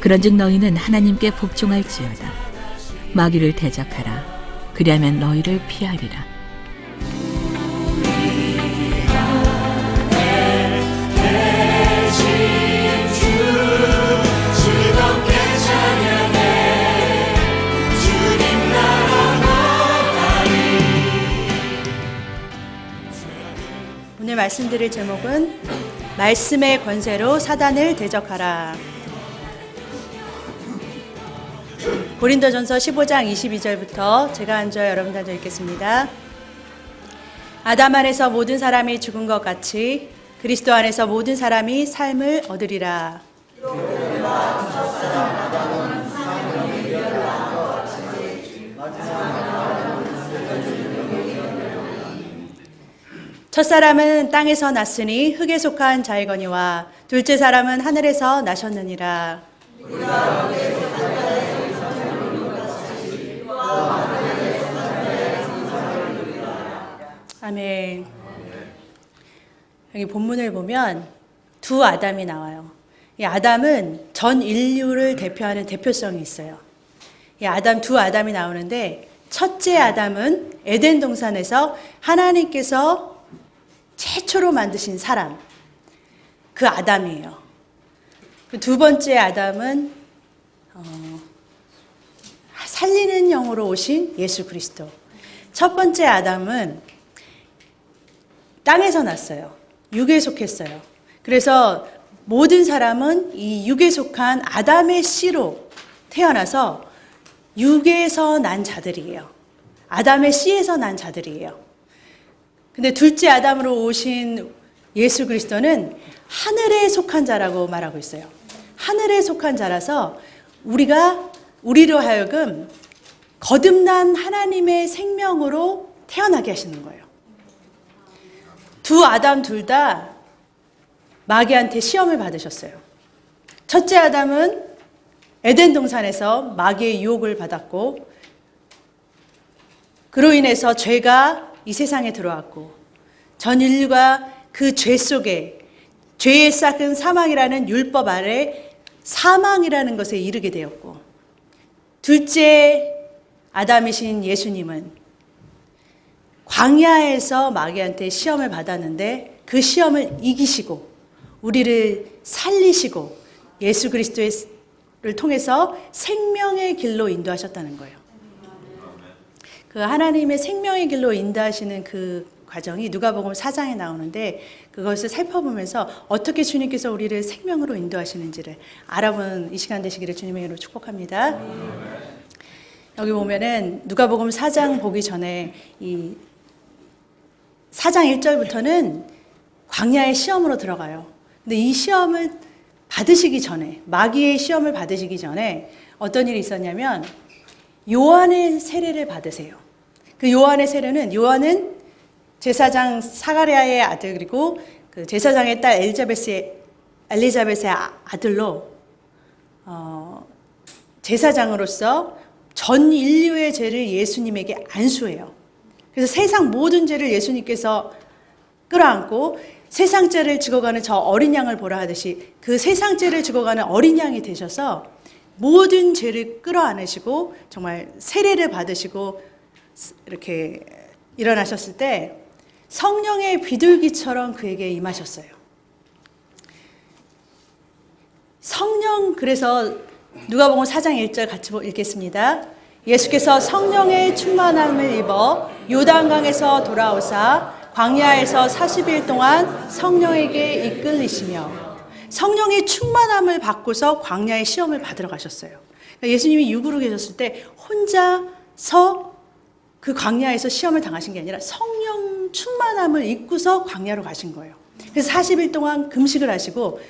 그런즉 너희는 하나님께 복종할지어다. 마귀를 대적하라. 그리하면 너희를 피하리라. 오늘 말씀드릴 제목은 말씀의 권세로 사단을 대적하라. 고린도전서 15장 22절부터 제가 한 절 여러분 한 절 읽겠습니다. 아담 안에서 모든 사람이 죽은 것 같이 그리스도 안에서 모든 사람이 삶을 얻으리라. 첫사람은 땅에서 났으니 흙에 속한 자이거니와 둘째 사람은 하늘에서 나셨느니라. 아멘. 여기 본문을 보면 두 아담이 나와요. 이 아담은 전 인류를 대표하는 대표성이 있어요. 이 두 아담이 나오는데 첫째 아담은 에덴 동산에서 하나님께서 최초로 만드신 사람, 그 아담이에요. 그 두 번째 아담은 살리는 영으로 오신 예수 그리스도. 첫 번째 아담은 땅에서 났어요. 육에 속했어요. 그래서 모든 사람은 이 육에 속한 아담의 씨로 태어나서 육에서 난 자들이에요. 아담의 씨에서 난 자들이에요. 근데 둘째 아담으로 오신 예수 그리스도는 하늘에 속한 자라고 말하고 있어요. 하늘에 속한 자라서 우리로 하여금 거듭난 하나님의 생명으로 태어나게 하시는 거예요. 두 아담 둘 다 마귀한테 시험을 받으셨어요. 첫째 아담은 에덴 동산에서 마귀의 유혹을 받았고, 그로 인해서 죄가 이 세상에 들어왔고, 전 인류가 그 죄 속에 죄의 싹은 사망이라는 율법 아래 사망이라는 것에 이르게 되었고, 둘째 아담이신 예수님은 광야에서 마귀한테 시험을 받았는데 그 시험을 이기시고 우리를 살리시고 예수 그리스도를 통해서 생명의 길로 인도하셨다는 거예요. 그 하나님의 생명의 길로 인도하시는 그 과정이 누가복음 4장에 나오는데, 그것을 살펴보면서 어떻게 주님께서 우리를 생명으로 인도하시는지를 알아보는 이 시간 되시기를 주님의 이름으로 축복합니다. 여기 보면은 누가복음 4장 보기 전에 이 4장 1절부터는 광야의 시험으로 들어가요. 근데 이 시험을 받으시기 전에, 마귀의 시험을 받으시기 전에 어떤 일이 있었냐면 요한의 세례를 받으세요. 그 요한의 세례는, 요한은 제사장 사가랴의 아들, 그리고 그 제사장의 딸 엘리자벳의 아들로 제사장으로서 전 인류의 죄를 예수님에게 안수해요. 그래서 세상 모든 죄를 예수님께서 끌어안고 세상 죄를 죽어가는 저 어린 양을 보라 하듯이 그 세상 죄를 죽어가는 어린 양이 되셔서 모든 죄를 끌어안으시고 정말 세례를 받으시고 이렇게 일어나셨을 때 성령의 비둘기처럼 그에게 임하셨어요. 성령, 그래서 누가복음 4장 1절 같이 읽겠습니다. 예수께서 성령의 충만함을 입어 요단강에서 돌아오사 광야에서 40일 동안 성령에게 이끌리시며, 성령의 충만함을 받고서 광야의 시험을 받으러 가셨어요. 그러니까 예수님이 육으로 계셨을 때 혼자서 그 광야에서 시험을 당하신 게 아니라 성령 충만함을 입고서 광야로 가신 거예요. 그래서 40일 동안 금식을 하시고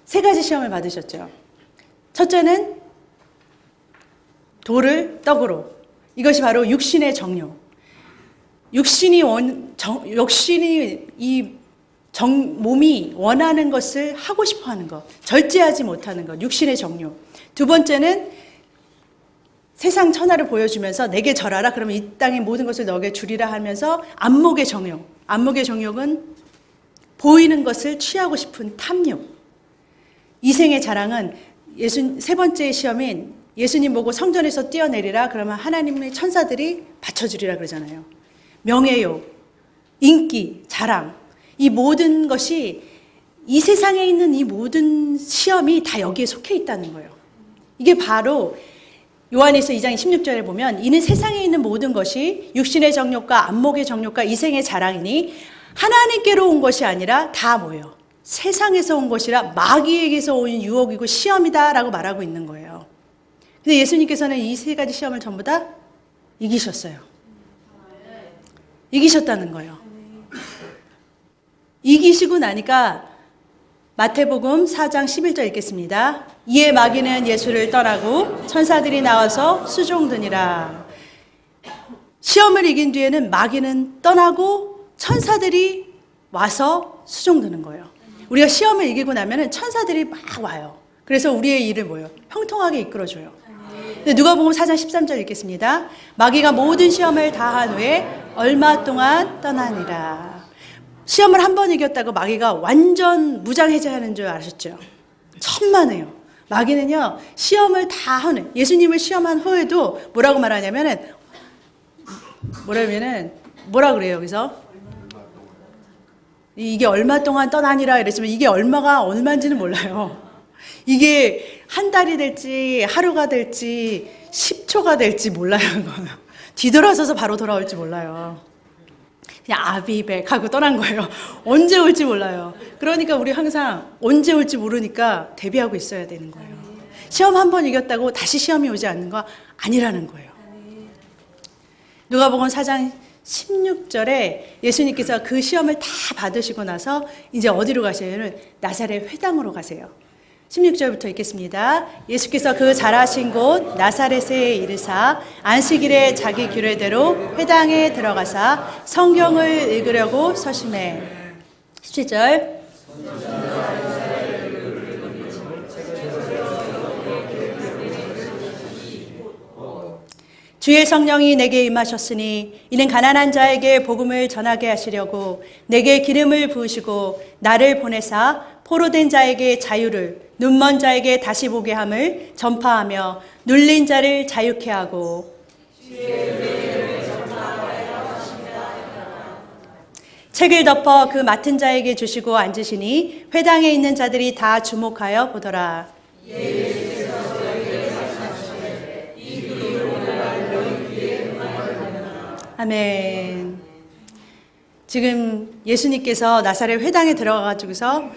세 가지 시험을 받으셨죠. 첫째는 돌을 떡으로, 이것이 바로 육신의 정욕. 육신이 몸이 원하는 것을 하고 싶어 하는 것, 절제하지 못하는 것, 육신의 정욕. 두 번째는 세상 천하를 보여주면서 내게 절하라, 그러면 이 땅의 모든 것을 너에게 주리라 하면서 안목의 정욕. 안목의 정욕은 보이는 것을 취하고 싶은 탐욕. 이생의 자랑은 세 번째 시험인 예수님 보고 성전에서 뛰어내리라 그러면 하나님의 천사들이 받쳐주리라 그러잖아요. 명예욕, 인기, 자랑, 이 모든 것이 이 세상에 있는 이 모든 시험이 다 여기에 속해 있다는 거예요. 이게 바로 요한일서 2장 16절에 보면 이는 세상에 있는 모든 것이 육신의 정욕과 안목의 정욕과 이생의 자랑이니 하나님께로 온 것이 아니라 다 뭐예요? 세상에서 온 것이라 마귀에게서 온 유혹이고 시험이다라고 말하고 있는 거예요. 근데 예수님께서는 이 세 가지 시험을 전부 다 이기셨어요. 이기셨다는 거예요. 이기시고 나니까 마태복음 4장 11절 읽겠습니다. 이에 마귀는 예수를 떠나고 천사들이 나와서 수종드니라. 시험을 이긴 뒤에는 마귀는 떠나고 천사들이 와서 수종드는 거예요. 우리가 시험을 이기고 나면은 천사들이 막 와요. 그래서 우리의 일을 뭐예요? 형통하게 이끌어줘요. 누가복음 4장 13절 읽겠습니다. 마귀가 모든 시험을 다한 후에 얼마 동안 떠나니라. 시험을 한 번 이겼다고 마귀가 완전 무장해제하는 줄 아셨죠? 천만에요. 마귀는요, 시험을 다 하는, 예수님을 시험한 후에도 뭐라고 말하냐면은, 뭐라 그래요, 여기서? 이게 얼마 동안 떠나니라 이랬지만 이게 얼마가 얼마인지는 몰라요. 이게 한 달이 될지 하루가 될지 10초가 될지 몰라요. 뒤돌아서서 바로 돌아올지 몰라요. 그냥 아비백 하고 떠난 거예요. 언제 올지 몰라요. 그러니까 우리 항상 언제 올지 모르니까 대비하고 있어야 되는 거예요. 시험 한 번 이겼다고 다시 시험이 오지 않는 거 아니라는 거예요. 누가복음 4장 16절에 예수님께서 그 시험을 다 받으시고 나서 이제 어디로 가세요는 나사렛 회당으로 가세요. 16절부터 읽겠습니다. 예수께서 그 자라신 곳 나사렛에 이르사 안식일에 자기 규례대로 회당에 들어가사 성경을 읽으려고 서심해. 17절. 주의 성령이 내게 임하셨으니 이는 가난한 자에게 복음을 전하게 하시려고 내게 기름을 부으시고 나를 보내사 포로된 자에게 자유를 눈먼 자에게 다시 보게 함을 전파하며 눌린 자를 자유케 하고 책을 덮어 그 맡은 자에게 주시고 앉으시니 회당에 있는 자들이 다 주목하여 보더라. 아멘. 지금 예수님께서 나사렛 회당에 들어가가지고서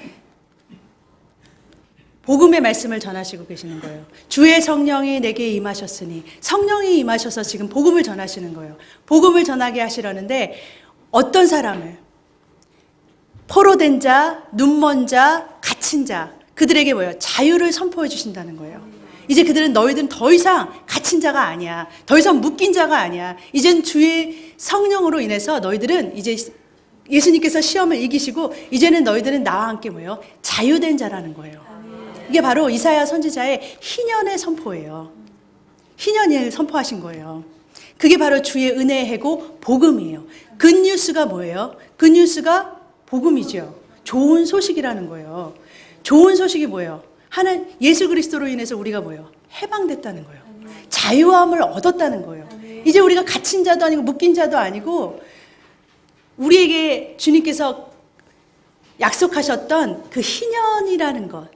복음의 말씀을 전하시고 계시는 거예요. 주의 성령이 내게 임하셨으니 성령이 임하셔서 지금 복음을 전하시는 거예요. 복음을 전하게 하시려는데 어떤 사람을 포로된 자, 눈먼 자, 갇힌 자 그들에게 뭐예요? 자유를 선포해 주신다는 거예요. 이제 그들은 너희들은 더 이상 갇힌 자가 아니야. 더 이상 묶인 자가 아니야. 이젠 주의 성령으로 인해서 너희들은 이제 예수님께서 시험을 이기시고 이제는 너희들은 나와 함께 뭐예요? 자유된 자라는 거예요. 이게 바로 이사야 선지자의 희년의 선포예요. 희년을 선포하신 거예요. 그게 바로 주의 은혜의 해고 복음이에요. 굿뉴스가 뭐예요? 굿뉴스가 복음이죠. 좋은 소식이라는 거예요. 좋은 소식이 뭐예요? 하나님 예수 그리스도로 인해서 우리가 뭐예요? 해방됐다는 거예요. 자유함을 얻었다는 거예요. 이제 우리가 갇힌 자도 아니고 묶인 자도 아니고 우리에게 주님께서 약속하셨던 그 희년이라는 것,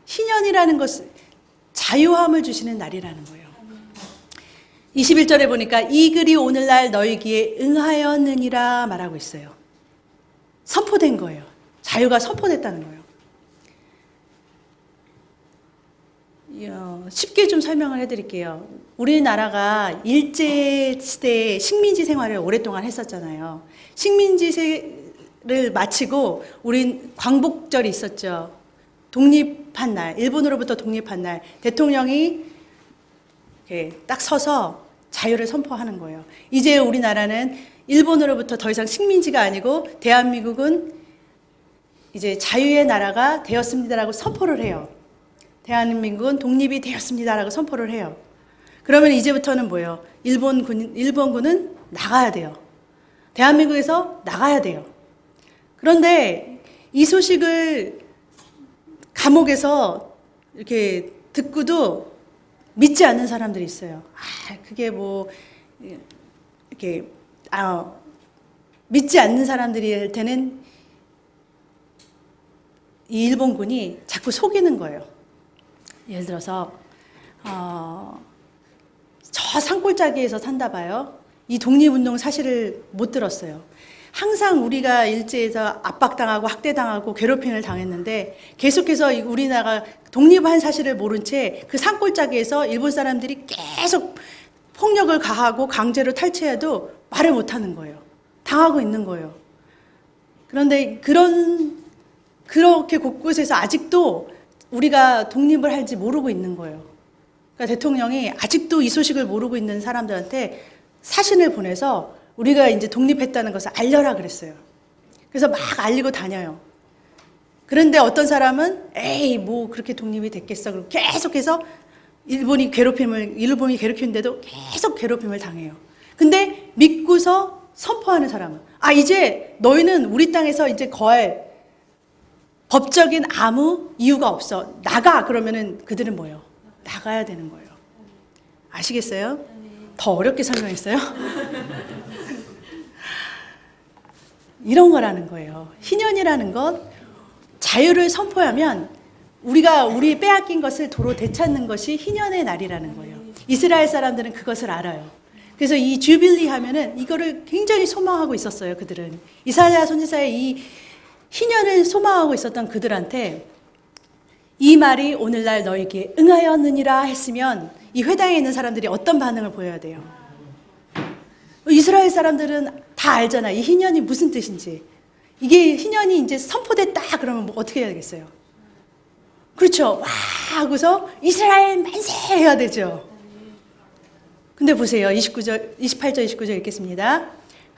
희년이라는 것은 자유함을 주시는 날이라는 거예요. 21절에 보니까 이 글이 오늘날 너희 귀에 응하였느니라 말하고 있어요. 선포된 거예요. 자유가 선포됐다는 거예요. 쉽게 좀 설명을 해드릴게요. 우리나라가 일제시대에 식민지 생활을 오랫동안 했었잖아요. 식민지를 마치고 우린 광복절이 있었죠. 독립한 날, 일본으로부터 독립한 날 대통령이 이렇게 딱 서서 자유를 선포하는 거예요. 이제 우리나라는 일본으로부터 더 이상 식민지가 아니고 대한민국은 이제 자유의 나라가 되었습니다라고 선포를 해요. 대한민국은 독립이 되었습니다라고 선포를 해요. 그러면 이제부터는 뭐예요? 일본군은 나가야 돼요. 대한민국에서 나가야 돼요. 그런데 이 소식을 감옥에서 이렇게 듣고도 믿지 않는 사람들이 있어요. 그게 뭐 이렇게 믿지 않는 사람들한테는 이 일본군이 자꾸 속이는 거예요. 예를 들어서 저 산골짜기에서 산다 봐요. 이 독립운동 사실을 못 들었어요. 항상 우리가 일제에서 압박당하고 학대당하고 괴롭힘을 당했는데 계속해서 우리나라가 독립한 사실을 모른 채 그 산골짜기에서 일본 사람들이 계속 폭력을 가하고 강제로 탈취해도 말을 못하는 거예요. 당하고 있는 거예요. 그런데 그렇게 곳곳에서 아직도 우리가 독립을 할지 모르고 있는 거예요. 그러니까 대통령이 아직도 이 소식을 모르고 있는 사람들한테 사신을 보내서 우리가 이제 독립했다는 것을 알려라 그랬어요. 그래서 막 알리고 다녀요. 그런데 어떤 사람은 에이 뭐 그렇게 독립이 됐겠어. 그리고 계속해서 일본이 괴롭히는데도 계속 괴롭힘을 당해요. 근데 믿고서 선포하는 사람은 이제 너희는 우리 땅에서 이제 거할 법적인 아무 이유가 없어. 나가. 그러면은 그들은 뭐예요? 나가야 되는 거예요. 아시겠어요? 더 어렵게 설명했어요? 이런 거라는 거예요. 희년이라는 것, 자유를 선포하면 우리 빼앗긴 것을 도로 되찾는 것이 희년의 날이라는 거예요. 이스라엘 사람들은 그것을 알아요. 그래서 이 주빌리 하면은 이거를 굉장히 소망하고 있었어요. 그들은 이사야 선지자의 이 희년을 소망하고 있었던 그들한테 이 말이 오늘날 너에게 응하였느니라 했으면 이 회당에 있는 사람들이 어떤 반응을 보여야 돼요? 이스라엘 사람들은 다 알잖아. 이 희년이 무슨 뜻인지. 이게 희년이 이제 선포됐다 그러면 뭐 어떻게 해야 되겠어요? 그렇죠. 와 하고서 이스라엘 만세 해야 되죠. 근데 보세요. 28절 29절 읽겠습니다.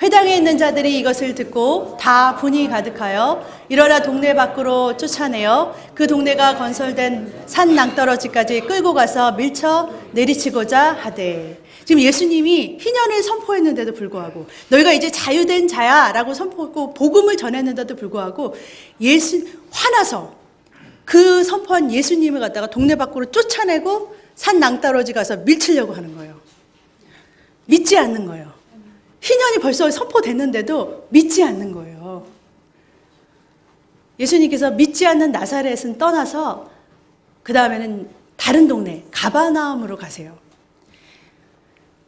회당에 있는 자들이 이것을 듣고 다 분이 가득하여 일어나 동네 밖으로 쫓아내어 그 동네가 건설된 산 낭떠러지까지 끌고 가서 밀쳐 내리치고자 하되. 지금 예수님이 희년을 선포했는데도 불구하고 너희가 이제 자유된 자야 라고 선포했고 복음을 전했는데도 불구하고 화나서 그 선포한 예수님을 갖다가 동네 밖으로 쫓아내고 산 낭떠러지 가서 밀치려고 하는 거예요. 믿지 않는 거예요. 희년이 벌써 선포됐는데도 믿지 않는 거예요. 예수님께서 믿지 않는 나사렛은 떠나서 그 다음에는 다른 동네 가버나움으로 가세요.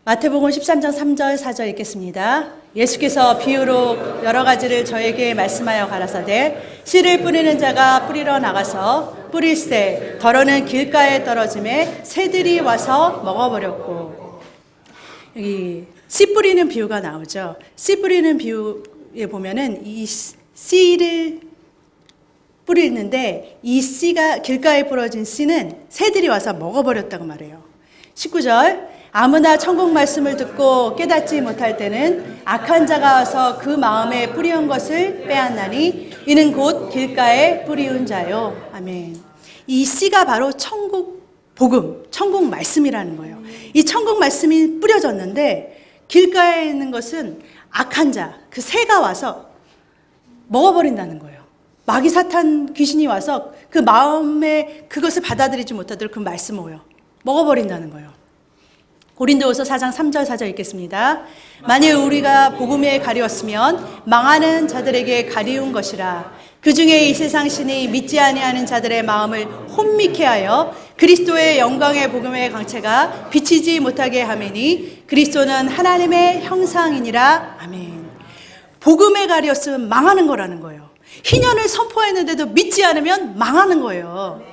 마태복음 13장 3절 4절 읽겠습니다. 예수께서 비유로 여러 가지를 저에게 말씀하여 가라사대 씨를 뿌리는 자가 뿌리러 나가서 뿌릴새 더러는 길가에 떨어짐에 새들이 와서 먹어버렸고. 여기 씨 뿌리는 비유가 나오죠. 씨 뿌리는 비유에 보면은 이 씨를 뿌리는데 이 씨가 길가에 뿌려진 씨는 새들이 와서 먹어버렸다고 말해요. 19절 아무나 천국 말씀을 듣고 깨닫지 못할 때는 악한 자가 와서 그 마음에 뿌리운 것을 빼앗나니 이는 곧 길가에 뿌리운 자요. 아멘. 이 씨가 바로 천국 복음, 천국 말씀이라는 거예요. 이 천국 말씀이 뿌려졌는데 길가에 있는 것은 악한 자, 그 새가 와서 먹어버린다는 거예요. 마귀 사탄 귀신이 와서 그 마음에 그것을 받아들이지 못하도록 그 말씀을 먹어버린다는 거예요. 고린도후서 4장 3절 4절 읽겠습니다. 만일 우리가 복음에 가리웠으면 망하는 자들에게 가리운 것이라. 그 중에 이 세상 신이 믿지 아니하는 자들의 마음을 혼미케 하여 그리스도의 영광의 복음의 강체가 비치지 못하게 하매니 그리스도는 하나님의 형상이니라. 아멘. 복음에 가렸으면 망하는 거라는 거예요. 희년을 선포했는데도 믿지 않으면 망하는 거예요.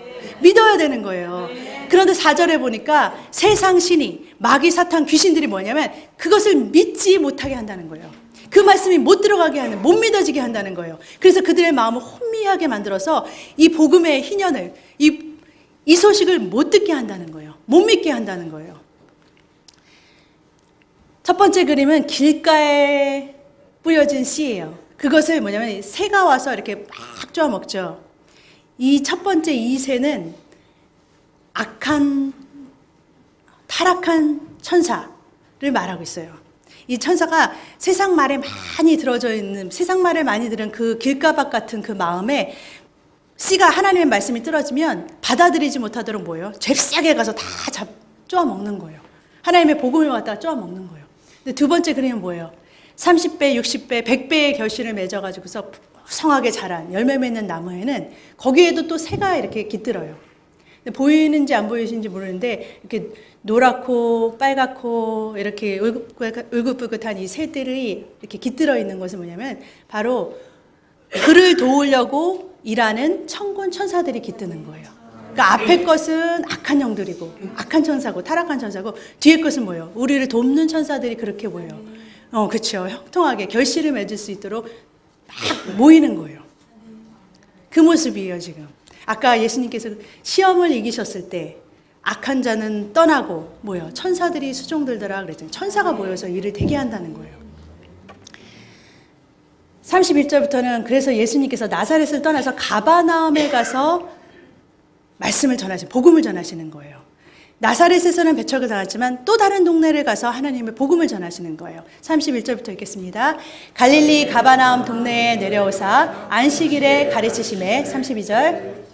믿어야 되는 거예요. 그런데 4절에 보니까 세상 신이 마귀 사탄 귀신들이 뭐냐면 그것을 믿지 못하게 한다는 거예요. 그 말씀이 못 들어가게 하는, 못 믿어지게 한다는 거예요. 그래서 그들의 마음을 혼미하게 만들어서 이 복음의 희년을, 이 소식을 못 듣게 한다는 거예요. 못 믿게 한다는 거예요. 첫 번째 그림은 길가에 뿌려진 씨예요. 그것을 뭐냐면 새가 와서 이렇게 막 쪼아 먹죠. 이 첫 번째 이 새는 타락한 천사를 말하고 있어요. 이 천사가 세상 말에 많이 들어져 있는, 세상 말을 많이 들은 그 길가박 같은 그 마음에 씨가 하나님의 말씀이 떨어지면 받아들이지 못하도록 뭐예요? 잽싸게 가서 다 쪼아 먹는 거예요. 하나님의 복음을 갖다가 쪼아 먹는 거예요. 근데 두 번째 그림은 뭐예요? 30배, 60배, 100배의 결실을 맺어가지고서 풍성하게 자란 열매 맺는 나무에는 거기에도 또 새가 이렇게 깃들어요. 근데 보이는지 안 보이시는지 모르는데 이렇게 노랗고 빨갛고 이렇게 울긋불긋한 이 새들이 이렇게 깃들어 있는 것은 뭐냐면 바로 그를 도우려고 일하는 천군 천사들이 깃드는 거예요. 그러니까 앞에 것은 악한 영들이고 악한 천사고 타락한 천사고 뒤에 것은 뭐예요? 우리를 돕는 천사들이 그렇게 보여요. 그렇죠. 형통하게 결실을 맺을 수 있도록 막 모이는 거예요. 그 모습이에요, 지금. 아까 예수님께서 시험을 이기셨을 때 악한 자는 떠나고 뭐예요? 천사들이 수종들더라 그랬잖아요. 천사가 모여서 일을 되게 한다는 거예요. 31절부터는 그래서 예수님께서 나사렛을 떠나서 가버나움에 가서 말씀을 전하시는, 복음을 전하시는 거예요. 나사렛에서는 배척을 당했지만 또 다른 동네를 가서 하나님의 복음을 전하시는 거예요. 31절부터 읽겠습니다. 갈릴리 가버나움 동네에 내려오사 안식일에 가르치심에 32절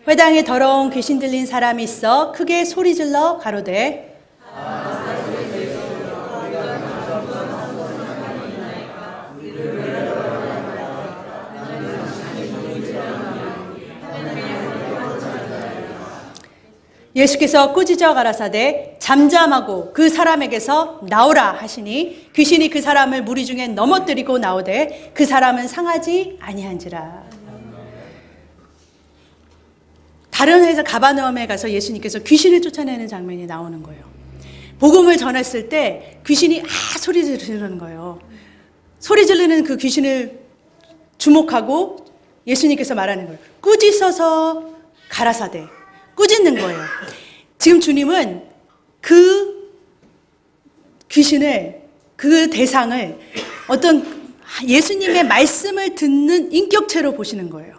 회당에 더러운 귀신 들린 사람이 있어 크게 소리질러 가로되 예수께서 꾸짖어 가라사대 잠잠하고 그 사람에게서 나오라 하시니 귀신이 그 사람을 무리 중에 넘어뜨리고 나오되 그 사람은 상하지 아니한지라. 다른 회에서 가버나움에 가서 예수님께서 귀신을 쫓아내는 장면이 나오는 거예요. 복음을 전했을 때 귀신이 소리 지르는 거예요. 소리 지르는 그 귀신을 주목하고 예수님께서 말하는 거예요. 꾸짖어서 가라사대. 꾸짖는 거예요. 지금 주님은 그 귀신을, 그 대상을 어떤 예수님의 말씀을 듣는 인격체로 보시는 거예요.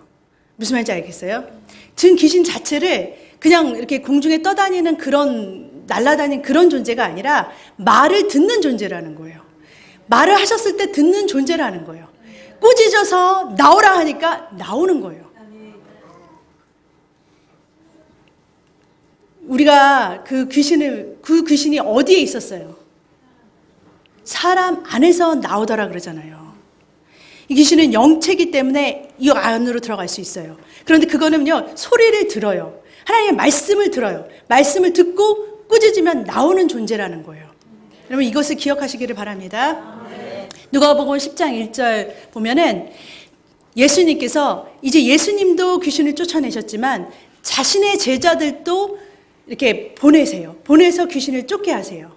무슨 말인지 알겠어요? 지금 귀신 자체를 그냥 이렇게 공중에 떠다니는 그런, 날아다니는 그런 존재가 아니라 말을 듣는 존재라는 거예요. 말을 하셨을 때 듣는 존재라는 거예요. 꾸짖어서 나오라 하니까 나오는 거예요. 우리가 그 귀신이 어디에 있었어요? 사람 안에서 나오더라 그러잖아요. 이 귀신은 영체이기 때문에 이 안으로 들어갈 수 있어요. 그런데 그거는요, 소리를 들어요. 하나님의 말씀을 들어요. 말씀을 듣고 꾸짖으면 나오는 존재라는 거예요. 여러분 이것을 기억하시기를 바랍니다. 누가복음 10장 1절 보면은 예수님께서 이제 예수님도 귀신을 쫓아내셨지만 자신의 제자들도 이렇게 보내세요. 보내서 귀신을 쫓게 하세요.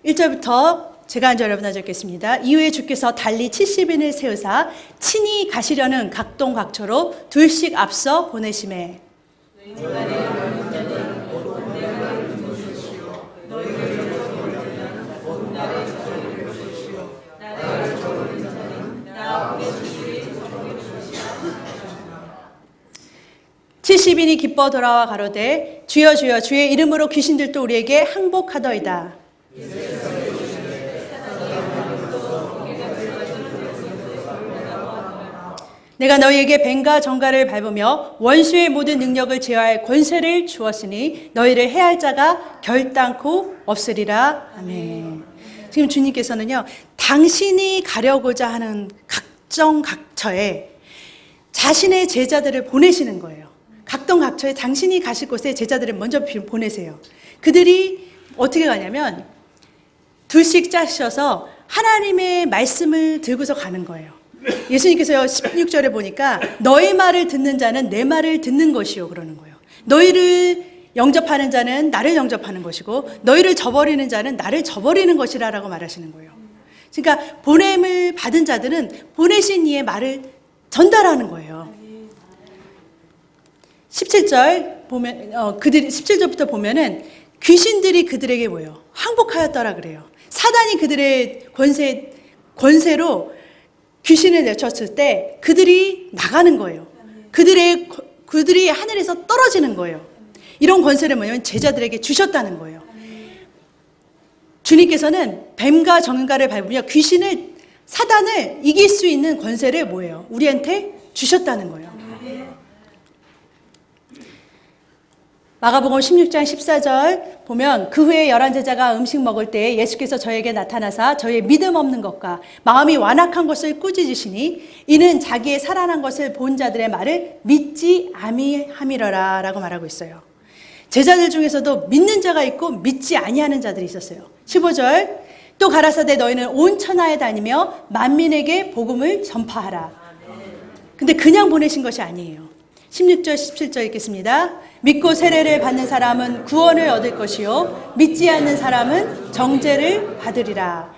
1절부터 제가 한 절 여러분한테 읽겠습니다. 이후에 주께서 달리 70인을 세우사 친히 가시려는 각동각처로 둘씩 앞서 보내심에 칠십인이 기뻐 돌아와 가로되 주여 주여 주의 이름으로 귀신들도 우리에게 항복하더이다. 내가 너희에게 뱀과 정갈을 밟으며 원수의 모든 능력을 제어할 권세를 주었으니 너희를 해할 자가 결단코 없으리라. 아멘. 지금 주님께서는요, 당신이 가려고자 하는 각정각처에 자신의 제자들을 보내시는 거예요. 각동각처에 당신이 가실 곳에 제자들을 먼저 보내세요. 그들이 어떻게 가냐면 둘씩 짜셔서 하나님의 말씀을 들고서 가는 거예요. 예수님께서요 16절에 보니까 너희 말을 듣는 자는 내 말을 듣는 것이요 그러는 거예요. 너희를 영접하는 자는 나를 영접하는 것이고 너희를 저버리는 자는 나를 저버리는 것이라라고 말하시는 거예요. 그러니까 보냄을 받은 자들은 보내신 이의 말을 전달하는 거예요. 17절 보면 17절부터 보면은 귀신들이 그들에게 뭐예요? 항복하였더라 그래요. 사단이 그들의 권세로 귀신을 내쳤을 때 그들이 나가는 거예요. 그들이 하늘에서 떨어지는 거예요. 이런 권세를 뭐냐면 제자들에게 주셨다는 거예요. 주님께서는 뱀과 정갈을 밟으며 귀신을 사단을 이길 수 있는 권세를 뭐예요? 우리한테 주셨다는 거예요. 마가복음 16장 14절 보면 그 후에 11제자가 음식 먹을 때 예수께서 저에게 나타나사 저의 믿음 없는 것과 마음이 완악한 것을 꾸짖으시니 이는 자기의 살아난 것을 본 자들의 말을 믿지 아니함이러라 라고 말하고 있어요. 제자들 중에서도 믿는 자가 있고 믿지 아니하는 자들이 있었어요. 15절 또 가라사대 너희는 온 천하에 다니며 만민에게 복음을 전파하라. 근데 그냥 보내신 것이 아니에요. 16절 17절 읽겠습니다. 믿고 세례를 받는 사람은 구원을 얻을 것이요 믿지 않는 사람은 정죄를 받으리라.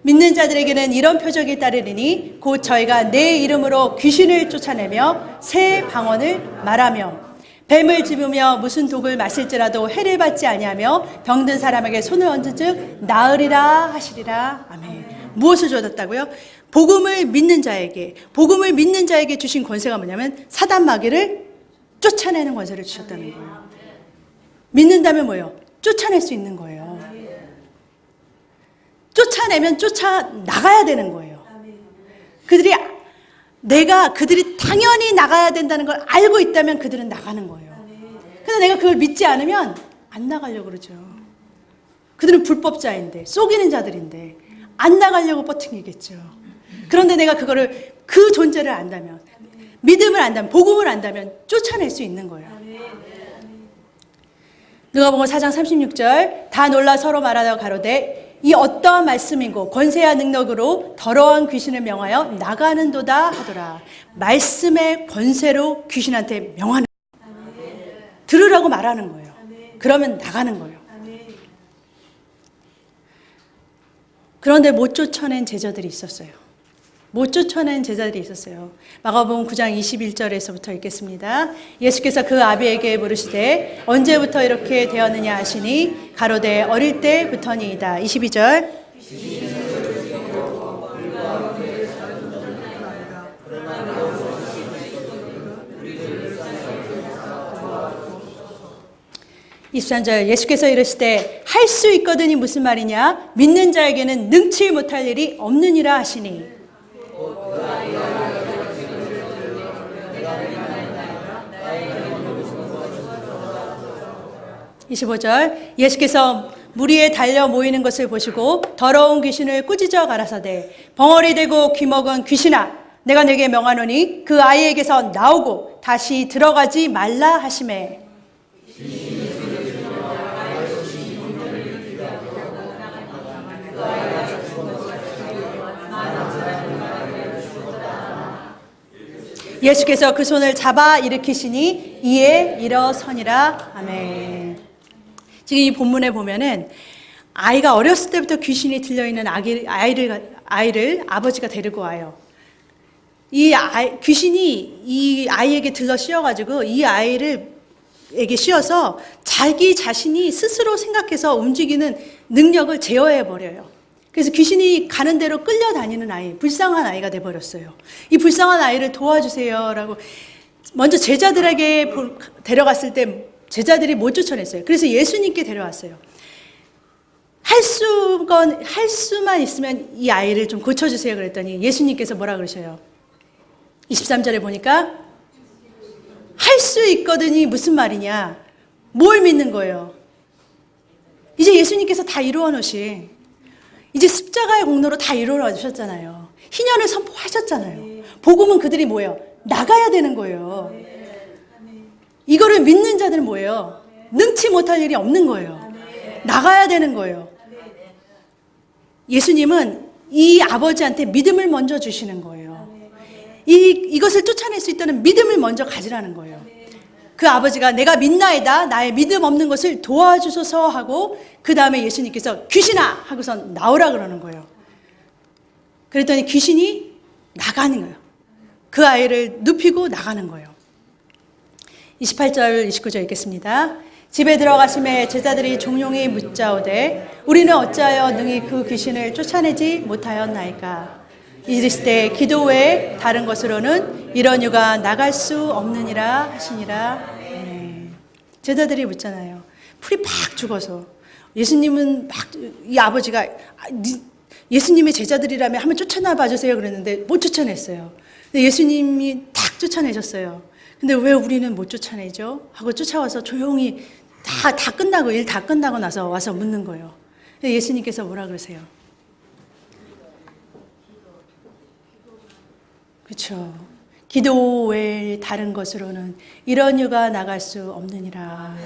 믿는 자들에게는 이런 표적이 따르리니 곧 저희가 내 이름으로 귀신을 쫓아내며 새 방언을 말하며 뱀을 집으며 무슨 독을 마실지라도 해를 받지 아니하며 병든 사람에게 손을 얹은즉 나으리라 하시리라. 아멘. 무엇을 주었다고요? 복음을 믿는 자에게 주신 권세가 뭐냐면 사단 마귀를 쫓아내는 권세를 주셨다는 거예요. 믿는다면 뭐예요? 쫓아낼 수 있는 거예요. 쫓아내면 쫓아나가야 되는 거예요. 그들이 당연히 나가야 된다는 걸 알고 있다면 그들은 나가는 거예요. 근데 내가 그걸 믿지 않으면 안 나가려고 그러죠. 그들은 불법자인데, 속이는 자들인데 안 나가려고 버팅이겠죠. 그런데 내가 그 존재를 안다면, 믿음을 안다면, 복음을 안다면 쫓아낼 수 있는 거예요. 누가복음 4장 36절 다 놀라 서로 말하다가 가로되 이 어떠한 말씀이고 권세와 능력으로 더러운 귀신을 명하여 나가는도다 하더라. 말씀의 권세로 귀신한테 명하는 거예요. 들으라고 말하는 거예요. 그러면 나가는 거예요. 그런데 못 쫓아낸 제자들이 있었어요. 마가복음 9장 21절에서부터 읽겠습니다. 예수께서 그 아비에게 물으시되 언제부터 이렇게 되었느냐 하시니 가로되 어릴 때부터니이다. 22절 예수께서 이르시되 할 수 있거든이 무슨 말이냐? 믿는 자에게는 능치 못할 일이 없느니라 하시니 25절 예수께서 무리에 달려 모이는 것을 보시고 더러운 귀신을 꾸짖어 가라사대 벙어리 대고 귀먹은 귀신아 내가 네게 명하노니 그 아이에게서 나오고 다시 들어가지 말라 하시매 예수께서 그 손을 잡아 일으키시니 이에 일어서니라. 아멘. 지금 이 본문에 보면은 아이가 어렸을 때부터 귀신이 들려있는 아이를 아버지가 데리고 와요. 귀신이 이 아이에게 들러 씌워가지고 이 아이에게 씌워서 자기 자신이 스스로 생각해서 움직이는 능력을 제어해버려요. 그래서 귀신이 가는 대로 끌려다니는 아이, 불쌍한 아이가 돼버렸어요. 이 불쌍한 아이를 도와주세요라고 먼저 제자들에게 데려갔을 때 제자들이 못 쫓아냈어요. 그래서 예수님께 데려왔어요. 할 수만 있으면 이 아이를 좀 고쳐주세요 그랬더니 예수님께서 뭐라 그러셔요? 23절에 보니까 할 수 있거든이 무슨 말이냐? 뭘 믿는 거예요? 이제 예수님께서 다 이루어 놓으신 이제 십자가의 공로로 다 이루어 주셨잖아요. 희년을 선포하셨잖아요. 복음은 그들이 뭐예요? 나가야 되는 거예요. 이거를 믿는 자들은 뭐예요? 능치 못할 일이 없는 거예요. 나가야 되는 거예요. 예수님은 이 아버지한테 믿음을 먼저 주시는 거예요. 이것을 쫓아낼 수 있다는 믿음을 먼저 가지라는 거예요. 그 아버지가 내가 믿나이다 나의 믿음 없는 것을 도와주소서 하고 그 다음에 예수님께서 귀신아 하고서 나오라 그러는 거예요. 그랬더니 귀신이 나가는 거예요. 그 아이를 눕히고 나가는 거예요. 28절 29절 읽겠습니다. 집에 들어가심에 제자들이 종용이 묻자오되 우리는 어찌하여 능히 그 귀신을 쫓아내지 못하였나이까. 이르시되 기도 외에 다른 것으로는 이런 유가 나갈 수 없느니라 하시니라. 네. 제자들이 묻잖아요. 풀이 팍 죽어서 예수님은 막 이 아버지가 예수님의 제자들이라면 한번 쫓아나 주세요 그랬는데 못 쫓아냈어요. 근데 예수님이 탁 쫓아내셨어요. 근데 왜 우리는 못 쫓아내죠? 하고 쫓아와서 조용히 다 끝나고 일 다 끝나고 나서 와서 묻는 거예요. 예수님께서 뭐라 그러세요? 그렇죠. 기도 외에 다른 것으로는 이런 유가 나갈 수 없느니라.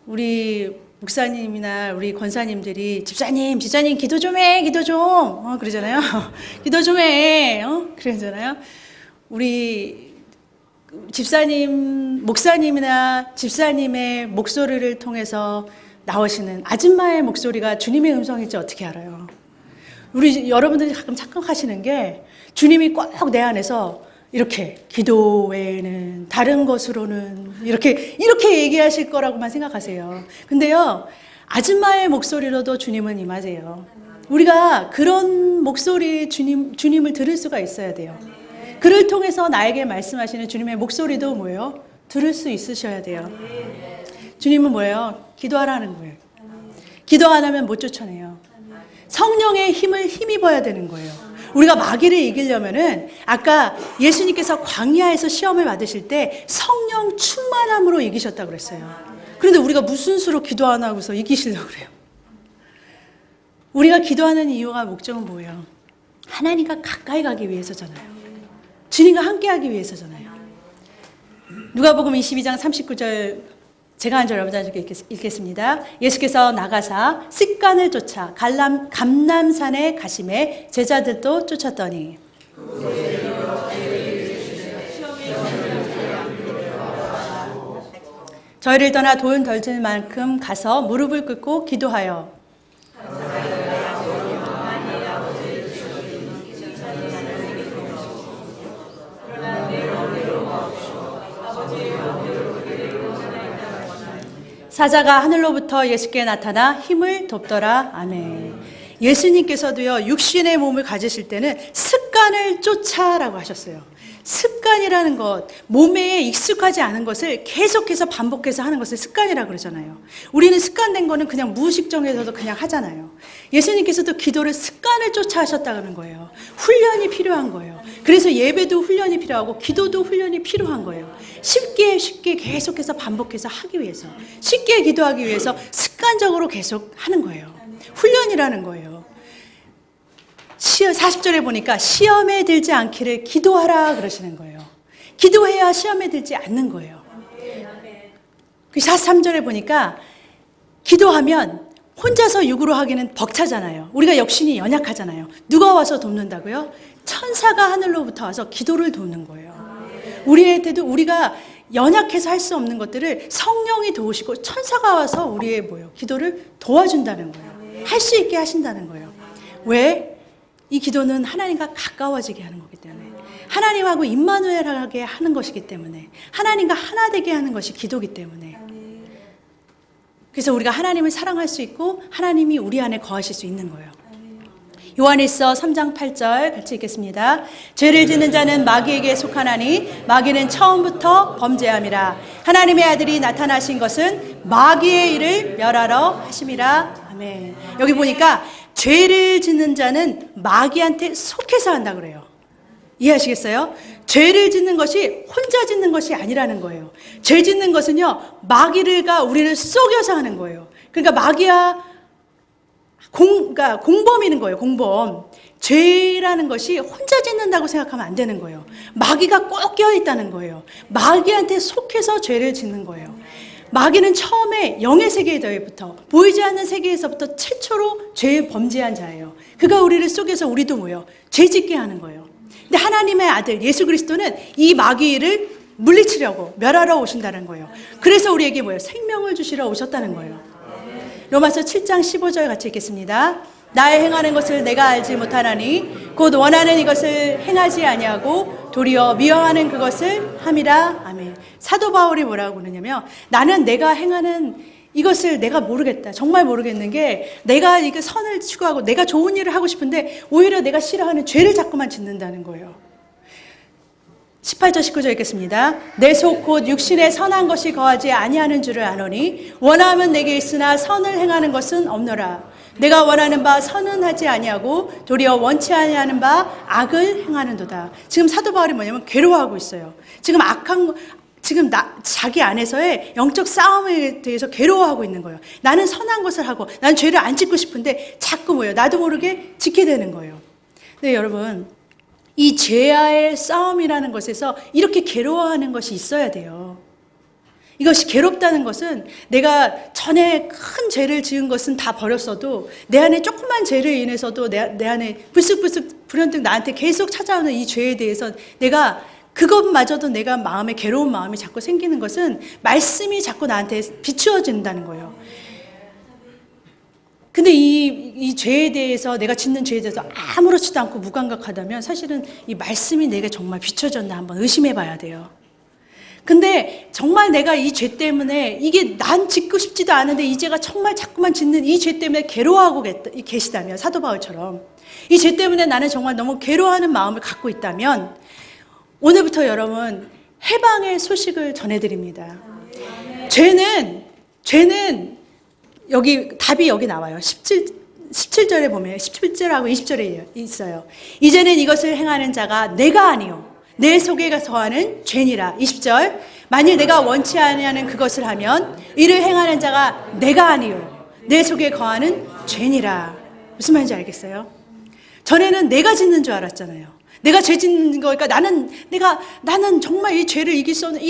우리 목사님이나 우리 권사님들이 집사님 기도 좀 해, 기도 좀 그러잖아요. 기도 좀 해, 그러잖아요. 우리 집사님, 목사님이나 집사님의 목소리를 통해서 나오시는 아줌마의 목소리가 주님의 음성일지 어떻게 알아요? 우리 여러분들이 가끔 착각하시는 게 주님이 꼭 내 안에서 이렇게 기도 외에는 다른 것으로는 이렇게 얘기하실 거라고만 생각하세요. 근데요, 아줌마의 목소리로도 주님은 임하세요. 우리가 그런 목소리 주님을 들을 수가 있어야 돼요. 그를 통해서 나에게 말씀하시는 주님의 목소리도 뭐예요? 들을 수 있으셔야 돼요. 주님은 뭐예요? 기도하라는 거예요. 기도 안 하면 못 쫓아내요. 성령의 힘을 힘입어야 되는 거예요. 우리가 마귀를 이기려면은 아까 예수님께서 광야에서 시험을 받으실 때 성령 충만함으로 이기셨다고 그랬어요. 그런데 우리가 무슨 수로 기도 안 하고서 이기시려고 그래요? 우리가 기도하는 이유가 목적은 뭐예요? 하나님과 가까이 가기 위해서잖아요. 주님과 함께하기 위해서잖아요. 누가복음 22장 39절 제가 한 절 여러분들께 읽겠습니다. 예수께서 나가사 습간을 쫓아 감람산에 가심에 제자들도 쫓았더니 저희를 떠나 돈 덜 줄 만큼 가서 무릎을 꿇고 기도하여 사자가 하늘로부터 예수께 나타나 힘을 돕더라. 아멘. 예수님께서도요, 육신의 몸을 가지실 때는 습관을 쫓아라고 하셨어요. 습관이라는 것, 몸에 익숙하지 않은 것을 계속해서 반복해서 하는 것을 습관이라고 그러잖아요. 우리는 습관된 거는 그냥 무의식적에서도 그냥 하잖아요. 예수님께서도 기도를 습관을 쫓아 하셨다는 거예요. 훈련이 필요한 거예요. 그래서 예배도 훈련이 필요하고 기도도 훈련이 필요한 거예요. 쉽게 계속해서 반복해서 하기 위해서, 쉽게 기도하기 위해서 습관적으로 계속 하는 거예요. 훈련이라는 거예요. 40절에 보니까 시험에 들지 않기를 기도하라 그러시는 거예요. 기도해야 시험에 들지 않는 거예요. 43절에 보니까 기도하면 혼자서 육으로 하기는 벅차잖아요. 우리가 육신이 연약하잖아요. 누가 와서 돕는다고요? 천사가 하늘로부터 와서 기도를 돕는 거예요. 우리한테도 우리가 연약해서 할 수 없는 것들을 성령이 도우시고 천사가 와서 우리의 기도를 도와준다는 거예요. 할 수 있게 하신다는 거예요. 왜? 이 기도는 하나님과 가까워지게 하는 거기 때문에, 하나님하고 임마누엘하게 하는 것이기 때문에, 하나님과 하나 되게 하는 것이 기도이기 때문에, 그래서 우리가 하나님을 사랑할 수 있고 하나님이 우리 안에 거하실 수 있는 거예요. 요한일서 3장 8절 같이 읽겠습니다. 죄를 짓는 자는 마귀에게 속하나니 마귀는 처음부터 범죄함이라. 하나님의 아들이 나타나신 것은 마귀의 일을 멸하러 하심이라. 아멘. 여기 보니까 죄를 짓는 자는 마귀한테 속해서 한다 그래요. 이해하시겠어요? 죄를 짓는 것이 혼자 짓는 것이 아니라는 거예요. 죄 짓는 것은요, 마귀가 우리를 속여서 하는 거예요. 그러니까 마귀야 그러니까 공범이는 거예요. 공범. 죄라는 것이 혼자 짓는다고 생각하면 안 되는 거예요. 마귀가 꼭 껴있다는 거예요. 마귀한테 속해서 죄를 짓는 거예요. 마귀는 처음에 영의 세계에서부터, 보이지 않는 세계에서부터 최초로 죄에 범죄한 자예요. 그가 우리를 속여서 우리도 죄 짓게 하는 거예요. 근데 하나님의 아들 예수 그리스도는 이 마귀를 물리치려고 멸하러 오신다는 거예요. 그래서 우리에게 생명을 주시러 오셨다는 거예요. 로마서 7장 15절 같이 읽겠습니다. 나의 행하는 것을 내가 알지 못하나니 곧 원하는 이것을 행하지 아니하고 도리어 미워하는 그것을 함이라. 아멘. 사도 바울이 뭐라고 그러냐면, 나는 내가 행하는 이것을 내가 모르겠다. 정말 모르겠는 게, 내가 이거 선을 추구하고 내가 좋은 일을 하고 싶은데 오히려 내가 싫어하는 죄를 자꾸만 짓는다는 거예요. 18절 19절 읽겠습니다. 내 속 곧 육신에 선한 것이 거하지 아니하는 줄을 아노니 원하면 내게 있으나 선을 행하는 것은 없노라. 내가 원하는 바 선은 하지 아니하고 도리어 원치 아니하는 바 악을 행하는도다. 지금 사도 바울이 뭐냐면 괴로워하고 있어요. 지금 자기 안에서의 영적 싸움에 대해서 괴로워하고 있는 거예요. 나는 선한 것을 하고 나는 죄를 안 짓고 싶은데 자꾸 뭐예요? 나도 모르게 짓게 되는 거예요. 근데 여러분, 이 죄와의 싸움이라는 것에서 이렇게 괴로워하는 것이 있어야 돼요. 이것이 괴롭다는 것은 내가 전에 큰 죄를 지은 것은 다 버렸어도 내 안에 조그만 죄를 인해서도 내 안에 불쑥불쑥 불현듯 나한테 계속 찾아오는 이 죄에 대해서 내가 그것마저도 내가 마음에 괴로운 마음이 자꾸 생기는 것은 말씀이 자꾸 나한테 비추어진다는 거예요. 근데 이 죄에 대해서 내가 짓는 죄에 대해서 아무렇지도 않고 무감각하다면 사실은 이 말씀이 내게 정말 비춰졌나 한번 의심해 봐야 돼요. 근데 정말 내가 이 죄 때문에 이게 난 짓고 싶지도 않은데 이 죄가 정말 자꾸만 짓는 이 죄 때문에 괴로워하고 계시다면, 사도 바울처럼 이 죄 때문에 나는 정말 너무 괴로워하는 마음을 갖고 있다면 오늘부터 여러분 해방의 소식을 전해드립니다. 죄는 여기 답이 여기 나와요. 17절에 보면 17절하고 20절에 있어요. 이제는 이것을 행하는 자가 내가 아니요 내 속에 거하는 죄니라. 20절, 만일 내가 원치 아니하는 그것을 하면 이를 행하는 자가 내가 아니요 내 속에 거하는 죄니라. 무슨 말인지 알겠어요? 전에는 내가 짓는 줄 알았잖아요. 내가 죄 짓는 거니까 나는 정말 이 죄를 이길 수 없는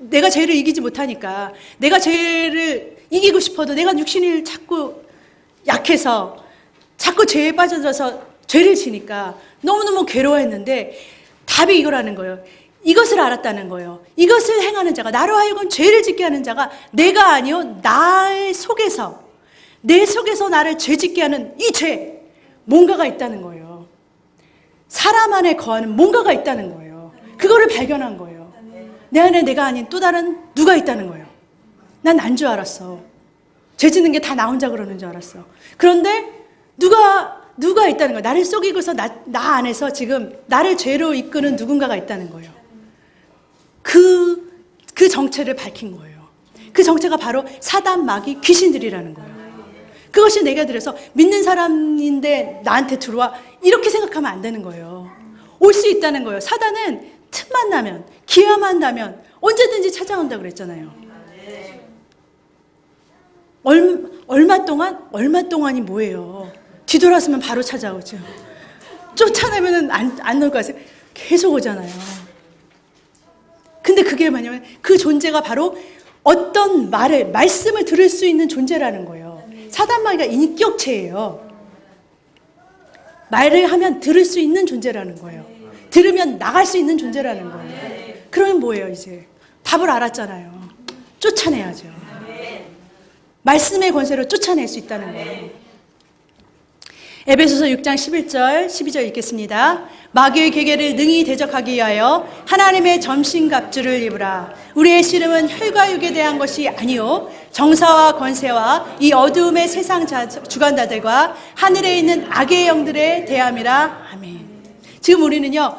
내가 죄를 이기지 못하니까 내가 죄를 이기고 싶어도 내가 육신이 자꾸 약해서 자꾸 죄에 빠져들어서 죄를 지니까 너무너무 괴로워했는데 답이 이거라는 거예요. 이것을 알았다는 거예요. 이것을 행하는 자가, 나로 하여금 죄를 짓게 하는 자가 내가 아니요 나의 속에서, 내 속에서 나를 죄 짓게 하는 이 죄, 뭔가가 있다는 거예요. 사람 안에 거하는 뭔가가 있다는 거예요. 그거를 발견한 거예요. 내 안에 내가 아닌 또 다른 누가 있다는 거예요. 난 난 줄 알았어. 죄 짓는 게 다 나 혼자 그러는 줄 알았어. 그런데 누가 있다는 거예요. 나를 속이고서 나 안에서 지금 나를 죄로 이끄는 누군가가 있다는 거예요. 그 정체를 밝힌 거예요. 그 정체가 바로 사단, 마귀, 귀신들이라는 거예요. 그것이 내가 들어서 믿는 사람인데 나한테 들어와 이렇게 생각하면 안 되는 거예요. 올 수 있다는 거예요. 사단은 틈만 나면, 기회만 나면 언제든지 찾아온다고 그랬잖아요. 얼마 동안이 뭐예요? 뒤돌아서면 바로 찾아오죠. 쫓아내면 안 놀 것 같아요. 계속 오잖아요. 근데 그게 뭐냐면 그 존재가 바로 어떤 말씀을 들을 수 있는 존재라는 거예요. 사단마귀가 인격체예요. 말을 하면 들을 수 있는 존재라는 거예요. 들으면 나갈 수 있는 존재라는 거예요. 그러면 뭐예요, 이제? 답을 알았잖아요. 쫓아내야죠. 말씀의 권세로 쫓아낼 수 있다는 거예요. 에베소서 6장 11절, 12절 읽겠습니다. 마귀의 계계를 능히 대적하기 위하여 하나님의 전신갑주를 입으라. 우리의 씨름은 혈과 육에 대한 것이 아니요 정사와 권세와 이 어두움의 세상 주관자들과 하늘에 있는 악의 영들에 대함이라. 아멘. 지금 우리는요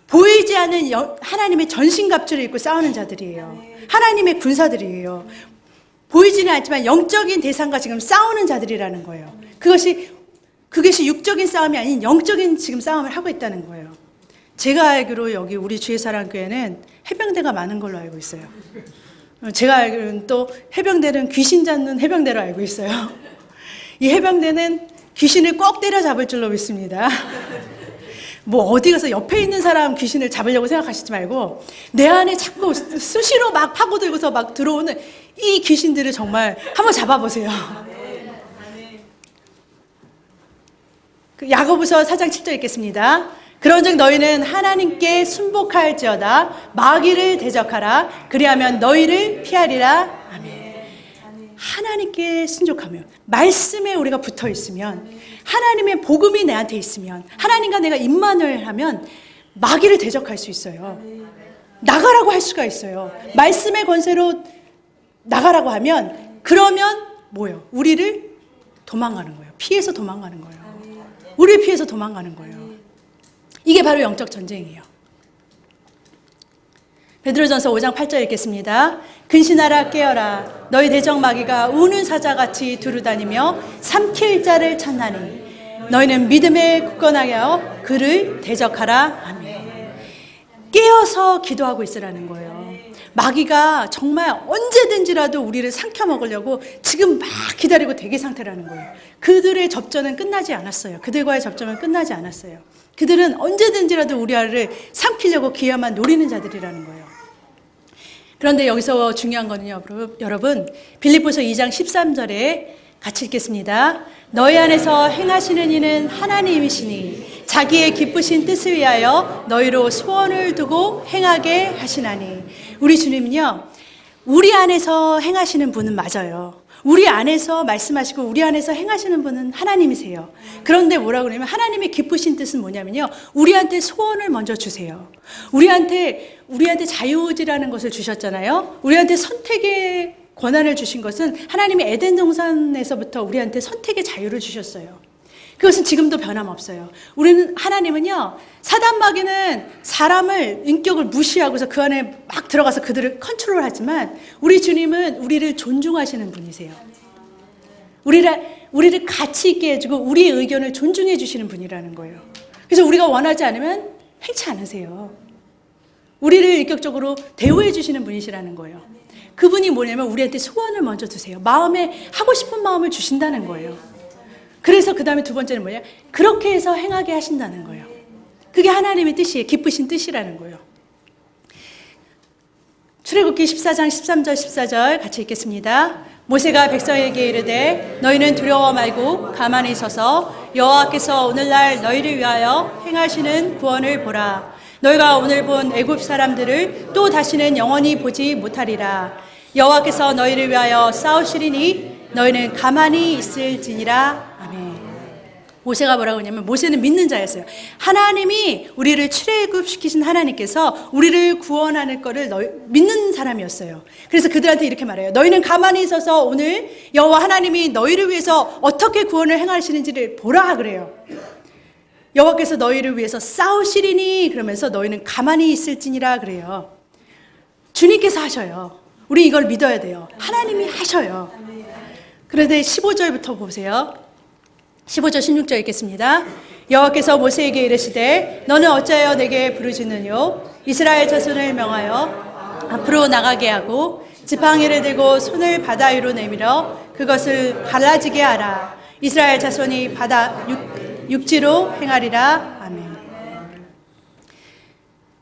보이지 않는 하나님의 전신갑주를 입고 싸우는 자들이에요. 하나님의 군사들이에요. 보이지는 않지만 영적인 대상과 지금 싸우는 자들이라는 거예요. 그것이 육적인 싸움이 아닌 영적인 지금 싸움을 하고 있다는 거예요. 제가 알기로 여기 우리 주의사랑교회는 해병대가 많은 걸로 알고 있어요. 제가 알기로는 또 해병대는 귀신 잡는 해병대로 알고 있어요. 이 해병대는 귀신을 꼭 때려잡을 줄로 믿습니다. 뭐 어디 가서 옆에 있는 사람 귀신을 잡으려고 생각하시지 말고 내 안에 자꾸 수시로 막 파고들고서 막 들어오는 이 귀신들을 정말 한번 잡아보세요. 야고보서 4장 7절 읽겠습니다. 그런즉 너희는 하나님께 순복할지어다 마귀를 대적하라 그리하면 너희를 피하리라. 아멘. 하나님께 순종하며 말씀에 우리가 붙어 있으면 하나님의 복음이 내한테 있으면 하나님과 내가 입만을 하면 마귀를 대적할 수 있어요. 나가라고 할 수가 있어요. 말씀의 권세로 나가라고 하면 그러면 뭐예요? 우리를 도망가는 거예요. 피해서 도망가는 거예요. 우리를 피해서 도망가는 거예요. 이게 바로 영적 전쟁이에요. 베드로전서 5장 8절 읽겠습니다. 근신하라 깨어라 너희 대적 마귀가 우는 사자같이 두루다니며 삼킬 자를 찾나니 너희는 믿음에 굳건하게 하여 그를 대적하라. 아멘. 깨어서 기도하고 있으라는 거예요. 마귀가 정말 언제든지라도 우리를 삼켜 먹으려고 지금 막 기다리고 대기 상태라는 거예요. 그들의 접전은 끝나지 않았어요. 그들과의 접전은 끝나지 않았어요. 그들은 언제든지라도 우리 아이를 삼키려고 기회만 노리는 자들이라는 거예요. 그런데 여기서 중요한 거는요, 여러분, 빌립보서 2장 13절에 같이 읽겠습니다. 너희 안에서 행하시는 이는 하나님이시니 자기의 기쁘신 뜻을 위하여 너희로 소원을 두고 행하게 하시나니. 우리 주님은요, 우리 안에서 행하시는 분은 맞아요. 우리 안에서 말씀하시고 우리 안에서 행하시는 분은 하나님이세요. 그런데 뭐라고 그러냐면 하나님의 기쁘신 뜻은 뭐냐면요, 우리한테 소원을 먼저 주세요. 우리한테 자유의지라는 것을 주셨잖아요. 우리한테 선택의 권한을 주신 것은 하나님이 에덴 동산에서부터 우리한테 선택의 자유를 주셨어요. 그것은 지금도 변함없어요. 하나님은요, 사단 마귀는 사람을, 인격을 무시하고서 그 안에 막 들어가서 그들을 컨트롤하지만 우리 주님은 우리를 존중하시는 분이세요. 우리를 가치 있게 해주고 우리의 의견을 존중해 주시는 분이라는 거예요. 그래서 우리가 원하지 않으면 행치 않으세요. 우리를 인격적으로 대우해 주시는 분이시라는 거예요. 그분이 뭐냐면 우리한테 소원을 먼저 주세요. 마음에 하고 싶은 마음을 주신다는 거예요. 그래서 그 다음에 두 번째는 뭐냐? 그렇게 해서 행하게 하신다는 거예요. 그게 하나님의 뜻이에요. 기쁘신 뜻이라는 거예요. 출애굽기 14장 13절 14절 같이 읽겠습니다. 모세가 백성에게 이르되 너희는 두려워 말고 가만히 서서 여호와께서 오늘날 너희를 위하여 행하시는 구원을 보라. 너희가 오늘 본 애굽 사람들을 또 다시는 영원히 보지 못하리라. 여호와께서 너희를 위하여 싸우시리니 너희는 가만히 있을지니라. 아멘. 모세가 뭐라고 하냐면 모세는 믿는 자였어요. 하나님이 우리를 출애굽시키신 하나님께서 우리를 구원하는 거를 믿는 사람이었어요. 그래서 그들한테 이렇게 말해요. 너희는 가만히 있어서 오늘 여호와 하나님이 너희를 위해서 어떻게 구원을 행하시는지를 보라 그래요. 여호와께서 너희를 위해서 싸우시리니 그러면서 너희는 가만히 있을지니라 그래요. 주님께서 하셔요. 우리 이걸 믿어야 돼요. 하나님이 하셔요. 그런데 15절부터 보세요. 15절 16절 읽겠습니다. 여호와께서 모세에게 이르시되 너는 어찌하여 내게 부르짖느뇨? 이스라엘 자손을 명하여 앞으로 나가게 하고 지팡이를 들고 손을 바다 위로 내밀어 그것을 갈라지게 하라. 이스라엘 자손이 바다 육지로 행하리라. 아멘.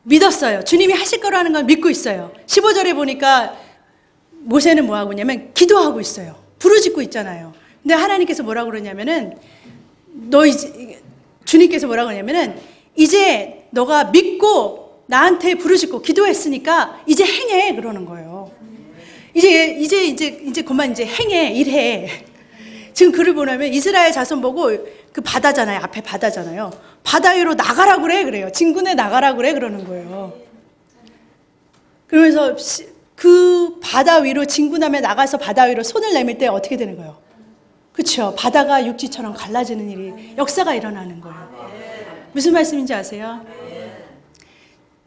믿었어요. 주님이 하실 거라는 걸 믿고 있어요. 15절에 보니까 모세는 뭐하고 있냐면 기도하고 있어요. 부르짖고 있잖아요. 근데 하나님께서 뭐라고 그러냐면은 주님께서 뭐라고 그러냐면은 이제 너가 믿고 나한테 부르짖고 기도했으니까 이제 행해 그러는 거예요. 이제 그만 이제 행해 일해. 지금 글을 보면 이스라엘 자손 보고 그 바다잖아요. 앞에 바다잖아요. 바다 위로 나가라 그래요. 진군에 나가라 그러는 거예요. 그러면서 그 바다 위로 진군함에 나가서 바다 위로 손을 내밀 때 어떻게 되는 거예요? 그렇죠. 바다가 육지처럼 갈라지는 일이 역사가 일어나는 거예요. 무슨 말씀인지 아세요?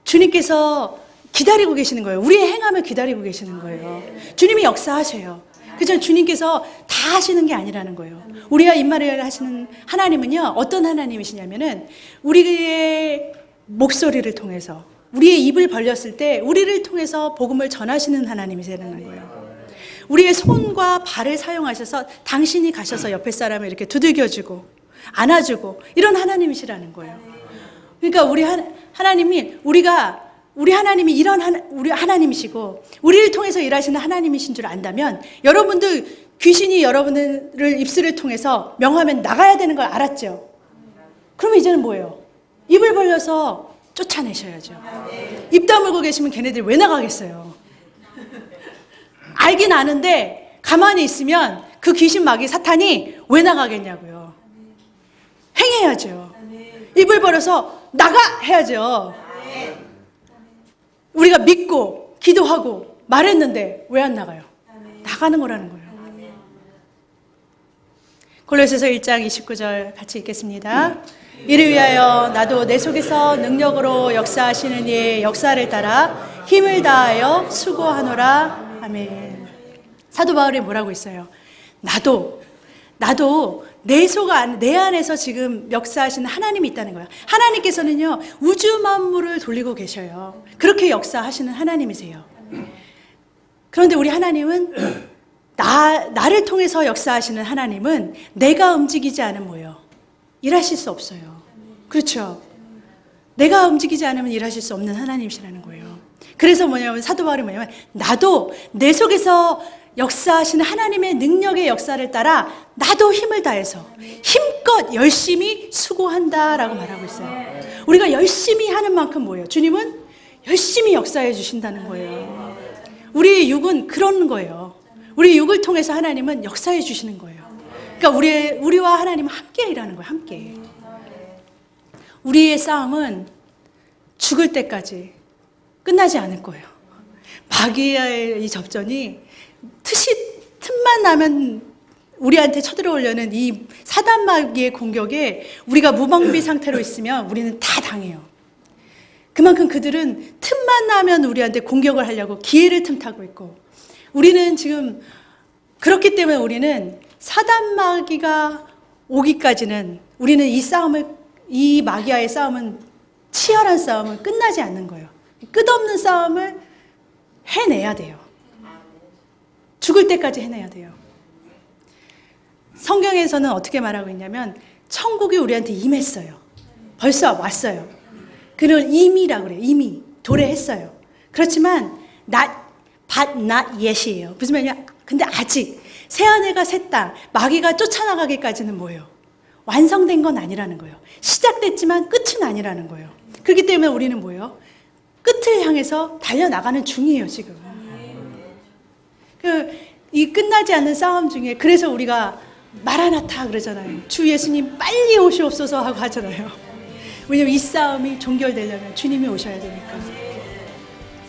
주님께서 기다리고 계시는 거예요. 우리의 행함을 기다리고 계시는 거예요. 주님이 역사하셔요. 그죠? 주님께서 다 하시는 게 아니라는 거예요. 우리가 입말을 하시는 하나님은요, 어떤 하나님이시냐면은 우리의 목소리를 통해서 우리의 입을 벌렸을 때 우리를 통해서 복음을 전하시는 하나님이시라는 거예요. 우리의 손과 발을 사용하셔서 당신이 가셔서 옆에 사람을 이렇게 두들겨주고 안아주고 이런 하나님이시라는 거예요. 그러니까 우리 하나님이 우리 하나님이 우리 하나님이시고 우리를 통해서 일하시는 하나님이신 줄 안다면 여러분들 귀신이 여러분들을 입술을 통해서 명하면 나가야 되는 걸 알았죠? 그러면 이제는 뭐예요? 입을 벌려서 쫓아내셔야죠. 입 다물고 계시면 걔네들이 왜 나가겠어요? 알긴 아는데 가만히 있으면 그 귀신 마귀 사탄이 왜 나가겠냐고요. 행해야죠. 입을 벌여서 나가 해야죠. 우리가 믿고 기도하고 말했는데 왜 안 나가요? 나가는 거라는 거예요. 골로새서 1장 29절 같이 읽겠습니다. 이를 위하여 나도 내 속에서 능력으로 역사하시는 이의 역사를 따라 힘을 다하여 수고하노라. 아멘. 사도 바울이 뭐라고 있어요? 나도 내 안에서 지금 역사하시는 하나님이 있다는 거예요. 하나님께서는요, 우주 만물을 돌리고 계셔요. 그렇게 역사하시는 하나님이세요. 그런데 우리 하나님은 나를 통해서 역사하시는 하나님은 내가 움직이지 않으면 뭐예요? 일하실 수 없어요. 그렇죠? 내가 움직이지 않으면 일하실 수 없는 하나님이시라는 거예요. 그래서 뭐냐면 사도 바울이 뭐냐면 나도 내 속에서 역사하시는 하나님의 능력의 역사를 따라 나도 힘을 다해서 힘껏 열심히 수고한다라고 말하고 있어요. 우리가 열심히 하는 만큼 뭐예요? 주님은 열심히 역사해 주신다는 거예요. 우리 육은 그런 거예요. 우리 육을 통해서 하나님은 역사해 주시는 거예요. 그러니까 우리와 하나님은 함께 일하는 거예요. 함께. 우리의 싸움은 죽을 때까지 끝나지 않을 거예요. 마귀의 이 접전이 틈만 나면 우리한테 쳐들어오려는 이 사단 마귀의 공격에 우리가 무방비 상태로 있으면 우리는 다 당해요. 그만큼 그들은 틈만 나면 우리한테 공격을 하려고 기회를 틈타고 있고, 우리는 지금 그렇기 때문에 우리는 사단 마귀가 오기까지는 우리는 이 마귀와의 싸움은 치열한 싸움은 끝나지 않는 거예요. 끝없는 싸움을 해내야 돼요. 죽을 때까지 해내야 돼요. 성경에서는 어떻게 말하고 있냐면 천국이 우리한테 임했어요. 벌써 왔어요. 그걸 임이라고 그래요. 이미 도래했어요. 그렇지만 but not yet이에요. 무슨 말이냐? 근데 아직 새하늘과 새 땅, 마귀가 쫓아나가기까지는 뭐예요? 완성된 건 아니라는 거예요. 시작됐지만 끝은 아니라는 거예요. 그렇기 때문에 우리는 뭐예요? 끝을 향해서 달려나가는 중이에요, 지금. 이 끝나지 않는 싸움 중에, 그래서 우리가 마라나타 그러잖아요. 주 예수님 빨리 오시옵소서 하고 하잖아요. 왜냐면 이 싸움이 종결되려면 주님이 오셔야 되니까.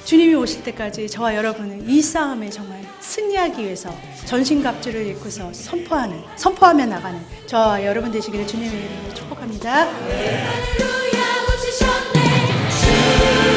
주님이 오실 때까지 저와 여러분은 이 싸움에 정말 승리하기 위해서 전신갑주를 입고서 선포하며 나가는 저와 여러분 되시기를 주님의 이름으로 축복합니다. 할렐루야, 오시셨네 주.